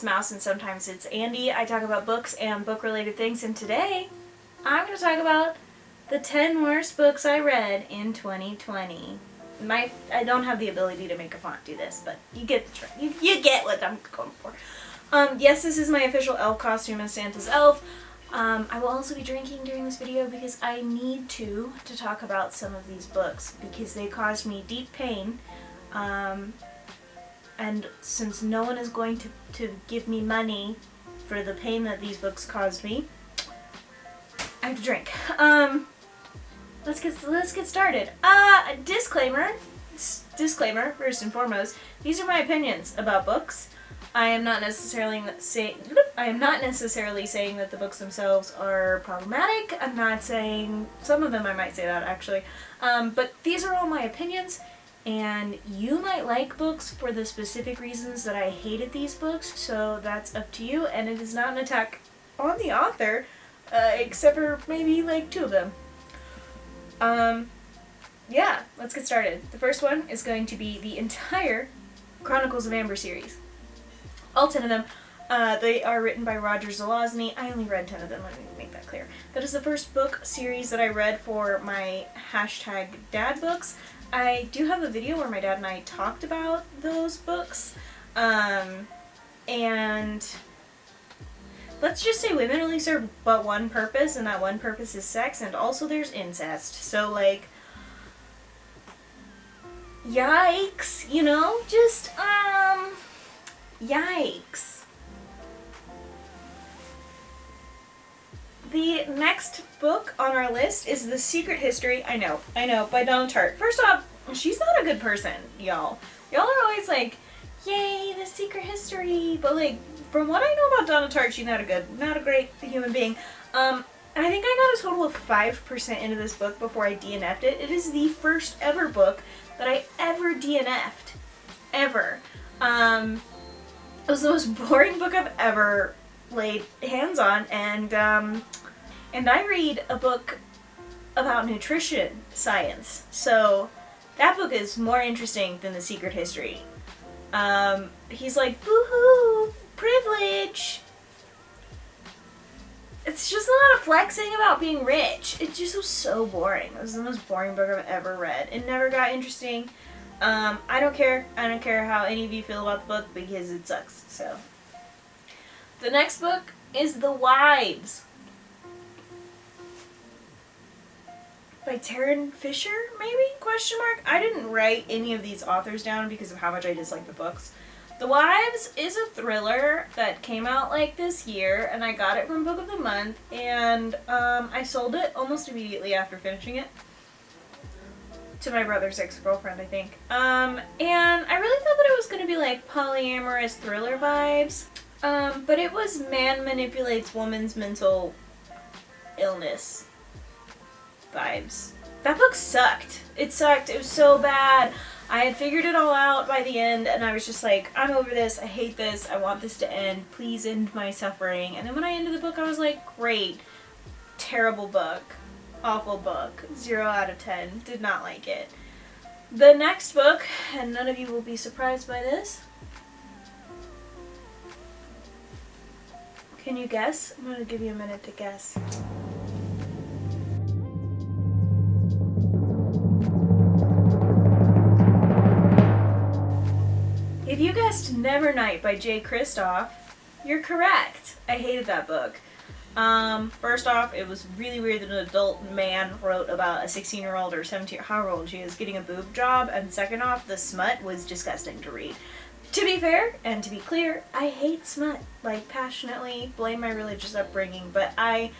it's Mouse and sometimes it's Andy. I talk about books and book-related things, and today I'm going to talk about the 10 worst books I read in 2020. I don't have the ability to make a font do this, but you get the trick. You get what I'm going for. Yes, this is my official elf costume as Santa's elf. I will also be drinking during this video because I need to talk about some of these books because they caused me deep pain. And since no one is going to give me money for the pain that these books caused me, I have to drink. Let's get started. Disclaimer, first and foremost, these are my opinions about books. I am not necessarily saying that the books themselves are problematic. I'm not saying, some of them I might say that actually. But these are all my opinions. And you might like books for the specific reasons that I hated these books, so that's up to you, and it is not an attack on the author, except for maybe like 2 of them. Yeah, let's get started. The first one is going to be the entire Chronicles of Amber series. All 10 of them. They are written by Roger Zelazny. I only read 10 of them, let me make that clear. That is the first book series that I read for my #DadBooks. I do have a video where my dad and I talked about those books, and let's just say women only serve but one purpose, and that one purpose is sex, and also there's incest, so like, yikes, you know, just, yikes. The next book on our list is The Secret History, I know, by Donna Tartt. First off, she's not a good person, y'all. Y'all are always like, yay, The Secret History, but like, from what I know about Donna Tartt, she's not a great human being. I think I got a total of 5% into this book before I DNF'd it. It is the first ever book that I ever DNF'd. Ever. It was the most boring book I've ever laid hands on, and I read a book about nutrition science, so that book is more interesting than The Secret History. He's like, boo-hoo, privilege. It's just a lot of flexing about being rich. It just was so boring. It was the most boring book I've ever read. It never got interesting. I don't care how any of you feel about the book because it sucks, so. The next book is The Wives by Taryn Fisher, maybe? Question mark? I didn't write any of these authors down because of how much I dislike the books. The Wives is a thriller that came out like this year, and I got it from Book of the Month, and I sold it almost immediately after finishing it to my brother's ex-girlfriend, I think. And I really thought that it was going to be like polyamorous thriller vibes. But it was man manipulates woman's mental illness vibes. That book sucked. It sucked. It was so bad. I had figured it all out by the end, and I was just like, I'm over this. I hate this. I want this to end. Please end my suffering. And then when I ended the book, I was like, great. Terrible book. Awful book. 0 out of 10. Did not like it. The next book, and none of you will be surprised by this. Can you guess? I'm going to give you a minute to guess. If you guessed Nevernight by Jay Kristoff, you're correct. I hated that book. First off, it was really weird that an adult man wrote about a 16-year-old or 17, however old she is, getting a boob job, and second off, the smut was disgusting to read. To be fair, and to be clear, I hate smut, like, passionately, blame my religious upbringing, but I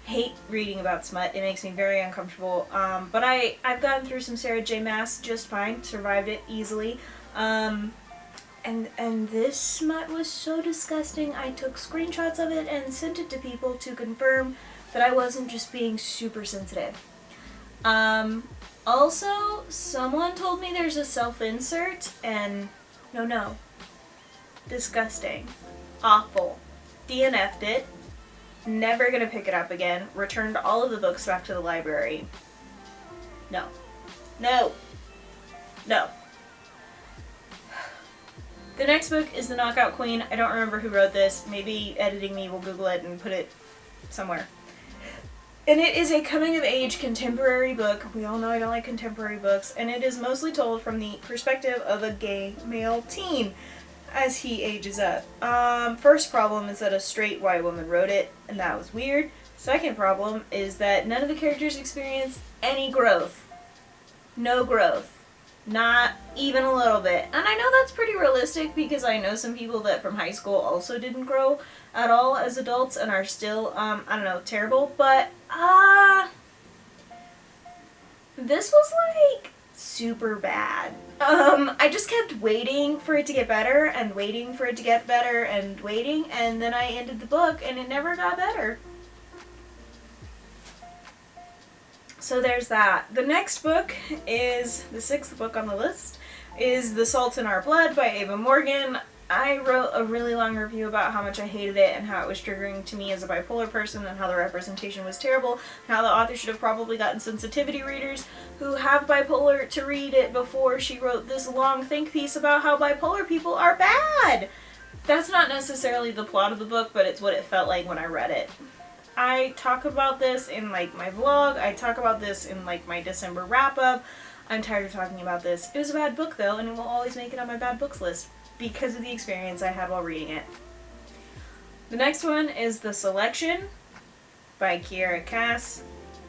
hate reading about smut. It makes me very uncomfortable, but I've gotten through some Sarah J. Maas just fine, survived it easily, and this smut was so disgusting, I took screenshots of it and sent it to people to confirm that I wasn't just being super sensitive. Also, someone told me there's a self-insert, and no. Disgusting. Awful. DNF'd it. Never gonna pick it up again. Returned all of the books back to the library. No. The next book is The Knockout Queen. I don't remember who wrote this. Maybe editing me will Google it and put it somewhere. And it is a coming-of-age contemporary book. We all know I don't like contemporary books. And it is mostly told from the perspective of a gay male teen as he ages up. First problem is that a straight white woman wrote it, and that was weird. Second problem is that none of the characters experience any growth. No growth. Not even a little bit. And I know that's pretty realistic because I know some people that from high school also didn't grow at all as adults and are still, I don't know, terrible. But, this was like super bad. I just kept waiting for it to get better and waiting for it to get better and waiting, and then I ended the book and it never got better. So there's that. The next book is, the 6th book on the list, is The Salt in Our Blood by Ava Morgan. I wrote a really long review about how much I hated it and how it was triggering to me as a bipolar person and how the representation was terrible and how the author should have probably gotten sensitivity readers who have bipolar to read it before she wrote this long think piece about how bipolar people are bad. That's not necessarily the plot of the book, but it's what it felt like when I read it. I talk about this in like my vlog, I talk about this in like my December wrap up. I'm tired of talking about this. It was a bad book though, and it will always make it on my bad books list because of the experience I had while reading it. The next one is The Selection by Kiera Cass.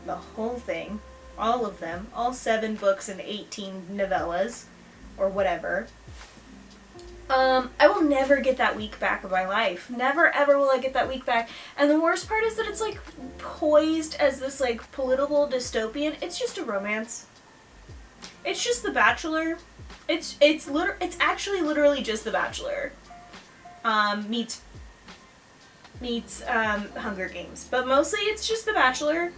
The whole thing, all of them, all 7 books and 18 novellas, or whatever. I will never get that week back of my life. Never ever will I get that week back. And the worst part is that it's like poised as this like political dystopian. It's just a romance. It's just The Bachelor. It's actually literally just The Bachelor. Meets Hunger Games. But mostly it's just The Bachelor.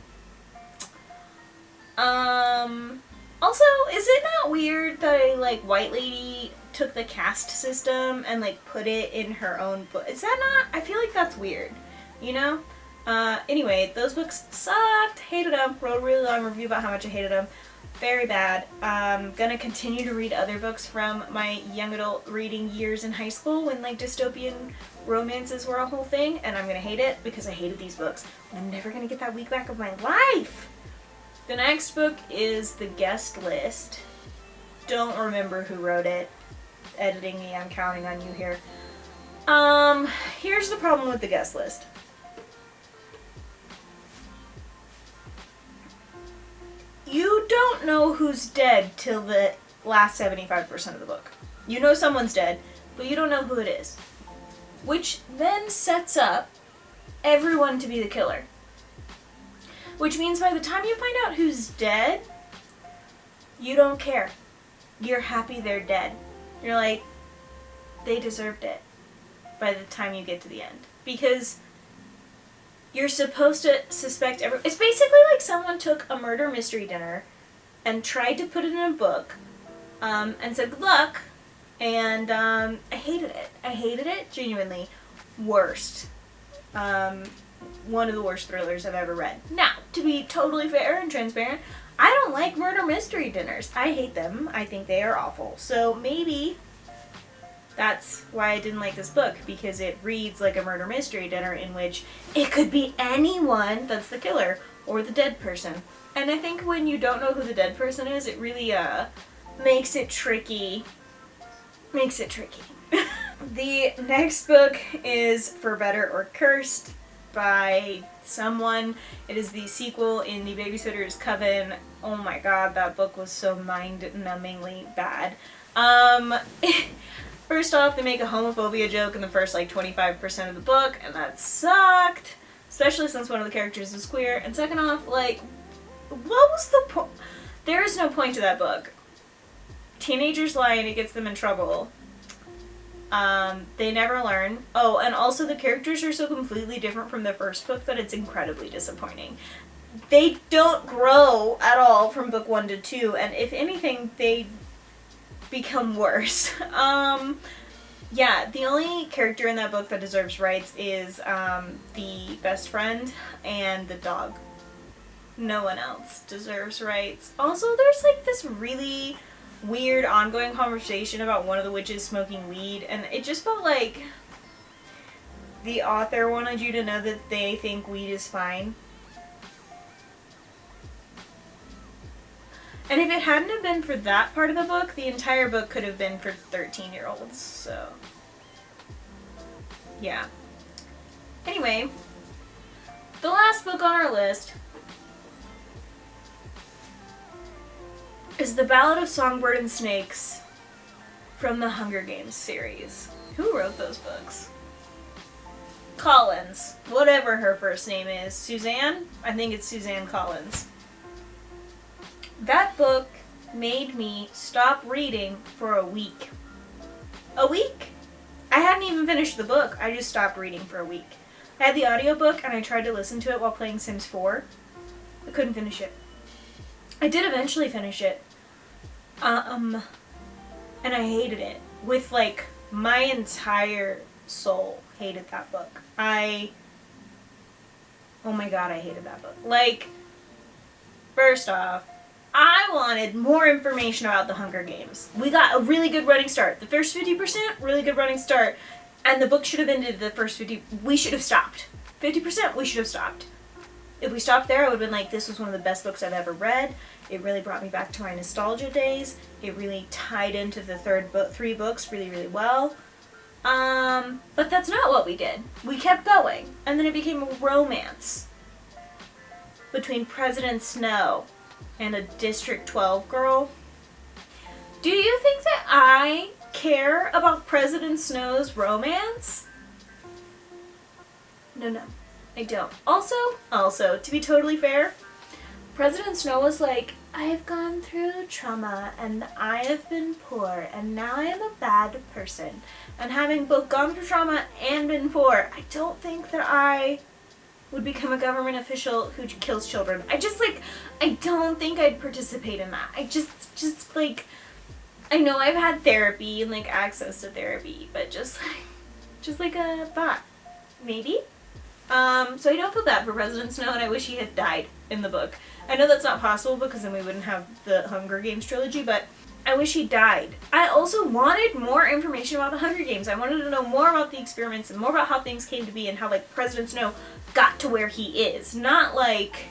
Also, is it not weird that a like white lady took the caste system and like put it in her own book? Is that not? I feel like that's weird, you know? Anyway, those books sucked. Hated them. Wrote a really long review about how much I hated them. Very bad. Gonna continue to read other books from my young adult reading years in high school when like dystopian romances were a whole thing, and I'm gonna hate it because I hated these books. And I'm never gonna get that week back of my life. The next book is The Guest List. Don't remember who wrote it. Editing me, I'm counting on you here. Here's the problem with The Guest List. You don't know who's dead till the last 75% of the book. You know someone's dead, but you don't know who it is. Which then sets up everyone to be the killer. Which means by the time you find out who's dead, you don't care. You're happy they're dead. You're like, they deserved it by the time you get to the end. Because you're supposed to suspect it's basically like someone took a murder mystery dinner and tried to put it in a book and said, good luck. And I hated it. I hated it, genuinely. Worst. One of the worst thrillers I've ever read. Now, to be totally fair and transparent, I don't like murder mystery dinners. I hate them. I think they are awful. So maybe that's why I didn't like this book, because it reads like a murder mystery dinner in which it could be anyone that's the killer or the dead person. And I think when you don't know who the dead person is, it really makes it tricky. Makes it tricky. The next book is For Better or Cursed by someone. It is the sequel in The Babysitter's Coven. Oh my god, that book was so mind-numbingly bad. First off, they make a homophobia joke in the first like 25% of the book, and that sucked. Especially since one of the characters is queer. And second off, like, what was the point? There is no point to that book. Teenagers lie and it gets them in trouble. They never learn. Oh, and also the characters are so completely different from the first book that it's incredibly disappointing. They don't grow at all from book 1 to 2, and if anything, they become worse. Yeah, the only character in that book that deserves rights is the best friend and the dog. No one else deserves rights. Also, there's like this really weird ongoing conversation about one of the witches smoking weed, and it just felt like the author wanted you to know that they think weed is fine. And if it hadn't have been for that part of the book, the entire book could have been for 13-year-olds, so yeah. Anyway, the last book on our list is The Ballad of Songbird and Snakes from the Hunger Games series. Who wrote those books? Collins. Whatever her first name is. Suzanne? I think it's Suzanne Collins. That book made me stop reading for a week. A week? I hadn't even finished the book. I just stopped reading for a week. I had the audiobook and I tried to listen to it while playing Sims 4. I couldn't finish it. I did eventually finish it. And I hated it. With, like, my entire soul hated that book. Oh my god, I hated that book. Like, first off, I wanted more information about the Hunger Games. We got a really good running start. The first 50%, really good running start. And the book should have ended the first 50. We should have stopped. 50%, we should have stopped. If we stopped there, I would have been like, this was one of the best books I've ever read. It really brought me back to my nostalgia days. It really tied into the three books really, really well. But that's not what we did. We kept going. And then it became a romance between President Snow and a District 12 girl. Do you think that I care about President Snow's romance? No, I don't. Also, to be totally fair, President Snow was like, I have gone through trauma and I have been poor and now I am a bad person. And having both gone through trauma and been poor, I don't think that I would become a government official who kills children. I don't think I'd participate in that. I know I've had therapy and, like, access to therapy, but just like a thought. Maybe? So I don't feel bad for President Snow, and I wish he had died in the book. I know that's not possible because then we wouldn't have the Hunger Games trilogy, but I wish he died. I also wanted more information about the Hunger Games. I wanted to know more about the experiments and more about how things came to be and how, like, President Snow got to where he is. Not, like,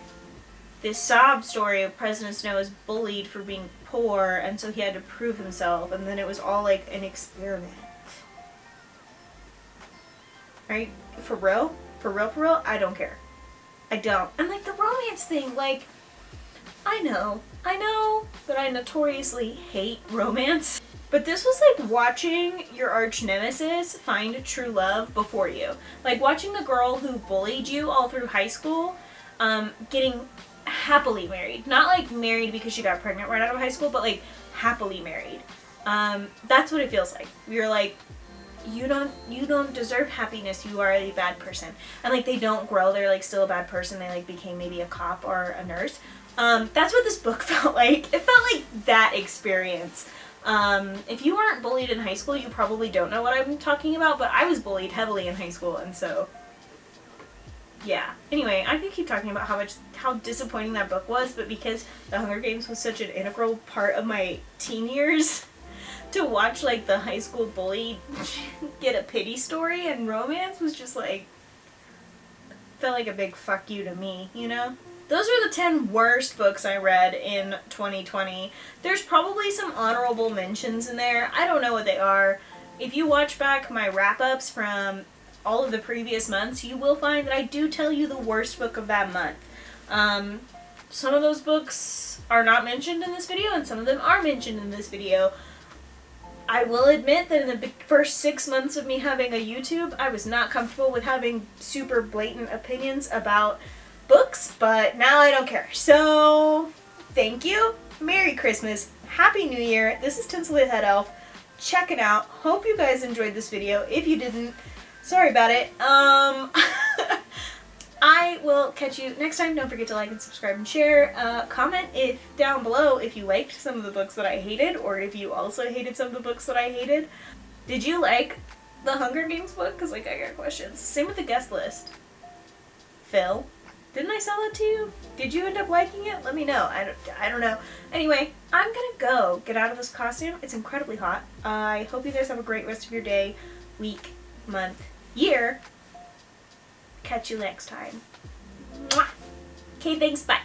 this sob story of President Snow is bullied for being poor and so he had to prove himself and then it was all, like, an experiment. Right? For real? For real? I don't care. I don't. And, like, the romance thing, like, I know that I notoriously hate romance, but this was like watching your arch nemesis find true love before you. Like watching the girl who bullied you all through high school, getting happily married. Not like married because she got pregnant right out of high school, but like happily married. That's what it feels like. You're like, you don't deserve happiness, you are a bad person. And like they don't grow, they're like still a bad person, they like became maybe a cop or a nurse. That's what this book felt like. It felt like that experience. If you weren't bullied in high school, you probably don't know what I'm talking about, but I was bullied heavily in high school, and so, yeah. Anyway, I could keep talking about how disappointing that book was, but because The Hunger Games was such an integral part of my teen years, to watch, like, the high school bully get a pity story and romance was just, like, felt like a big fuck you to me, you know? Those are the 10 worst books I read in 2020. There's probably some honorable mentions in there. I don't know what they are. If you watch back my wrap-ups from all of the previous months, you will find that I do tell you the worst book of that month. Some of those books are not mentioned in this video, and some of them are mentioned in this video. I will admit that in the first 6 months of me having a YouTube, I was not comfortable with having super blatant opinions about books, but now I don't care. So, thank you. Merry Christmas. Happy New Year. This is Tinselly Head Elf. Check it out. Hope you guys enjoyed this video. If you didn't, sorry about it. I will catch you next time. Don't forget to like and subscribe and share. Comment down below if you liked some of the books that I hated, or if you also hated some of the books that I hated. Did you like the Hunger Games book? Because, like, I got questions. Same with the guest list. Phil, Didn't I sell it to you? Did you end up liking it? Let me know. I don't know. Anyway, I'm gonna go get out of this costume. It's incredibly hot. I hope you guys have a great rest of your day, week, month, year. Catch you next time. Mwah! Okay, thanks, bye.